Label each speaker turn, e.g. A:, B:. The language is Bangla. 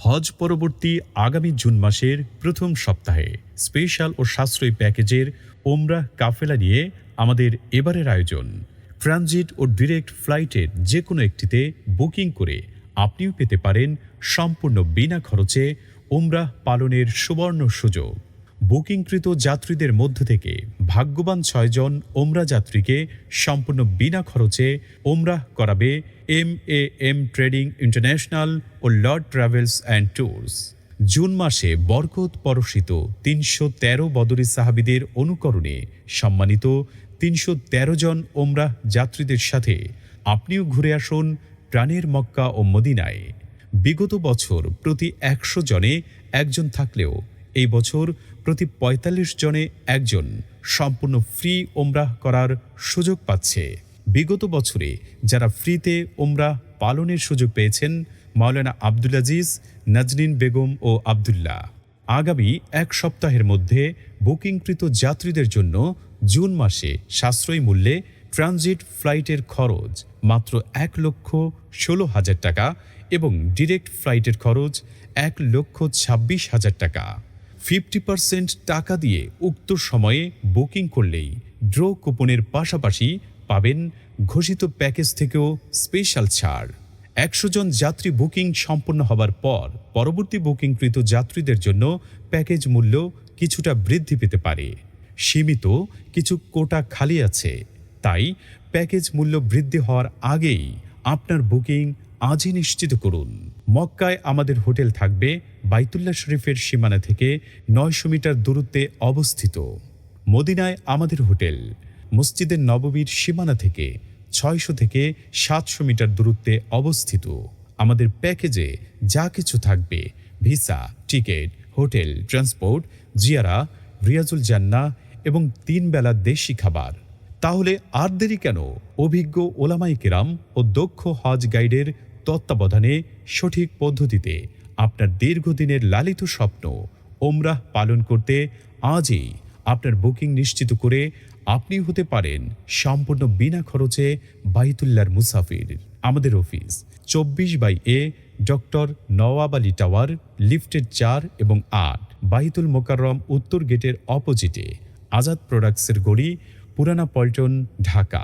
A: হজ পরবর্তী আগামী জুন মাসের প্রথম সপ্তাহে স্পেশাল ও সাশ্রয়ী প্যাকেজের ওমরাহ কাফেলা নিয়ে আমাদের এবারের আয়োজন। ট্রানজিট ও ডিরেক্ট ফ্লাইটের যে কোনো একটিতে বুকিং করে আপনিও পেতে পারেন সম্পূর্ণ বিনা খরচে ওমরাহ পালনের সুবর্ণ সুযোগ। বুকিংকৃত যাত্রীদের মধ্য থেকে ভাগ্যবান ৬ জন ওমরাহ যাত্রীকে সম্পূর্ণ বিনা খরচে ওমরাহ করাবে MAM ট্রেডিং ইন্টারন্যাশনাল ও lord travels and tours. June মাসে বরকত পরশিত ৩১৩ বদরি সাহাবীদের অনুকরণে সম্মানিত ৩১৩ জন ওমরাহ যাত্রীদের সাথে আপনিও ঘুরে আসুন প্রাণের মক্কা ও মদিনায়। বিগত বছর প্রতি ১০০ জনে একজন থাকলেও এই বছর প্রতি ৪৫ জনে একজন সম্পূর্ণ ফ্রি ওমরাহ করার সুযোগ পাচ্ছে। বিগত বছরে যারা ফ্রিতে ওমরাহ পালনের সুযোগ পেয়েছেন মাওলানা আব্দুল আজিজ, নাজনীন বেগম ও আবদুল্লাহ। আগামী এক সপ্তাহের মধ্যে বুকিংকৃত যাত্রীদের জন্য জুন মাসে সাশ্রয়ী মূল্যে ট্রানজিট ফ্লাইটের খরচ মাত্র ১,১৬,০০০ টাকা এবং ডিরেক্ট ফ্লাইটের খরচ ১,২৬,০০০ টাকা। 50% টাকা দিয়ে উক্ত সময়ে বুকিং করলেই ড্র কুপনের পাশাপাশি পাবেন ঘোষিত প্যাকেজ থেকেও স্পেশাল ছাড়। ১০০ জন যাত্রী বুকিং সম্পন্ন হবার পর পরবর্তী বুকিংকৃত যাত্রীদের জন্য প্যাকেজ মূল্য কিছুটা বৃদ্ধি পেতে পারে। সীমিত কিছু কোটা খালি আছে, তাই প্যাকেজ মূল্য বৃদ্ধি হওয়ার আগেই আপনার বুকিং আজই নিশ্চিত করুন। মক্কায় আমাদের হোটেল থাকবে বাইতুল্লাহ শরীফের সীমানা থেকে ৯০০ মিটার দূরত্বে অবস্থিত। মদিনায় আমাদের হোটেল মসজিদের নববীর সীমানা থেকে ৬০০ থেকে ৭০০ মিটার দূরত্বে অবস্থিত। আমাদের প্যাকেজে যা কিছু থাকবে visa, ticket, hotel, transport, Jiara, Riazul জান্নাহ এবং ৩ বেলা দেশি খাবার। তাহলে আর দেরি কেন? অভিজ্ঞ ওলামায়ে কেরাম ও দক্ষ হজ গাইডের তত্ত্বাবধানে সঠিক পদ্ধতিতে আপনার দীর্ঘদিনের লালিত স্বপ্ন ওমরাহ পালন করতে আজই আপনার বুকিং নিশ্চিত করে আপনি হতে পারেন সম্পূর্ণ বিনা খরচে বাইতুল্লাহর মুসাফির। আমাদের অফিস ২৪/A ডক্টর নওয়াব আলী টাওয়ার, লিফটের ৪ এবং ৮, বাইতুল মোকাররম উত্তর গেটের অপোজিটে, আজাদ প্রোডাক্টসের গলি, পুরানা পল্টন, ঢাকা।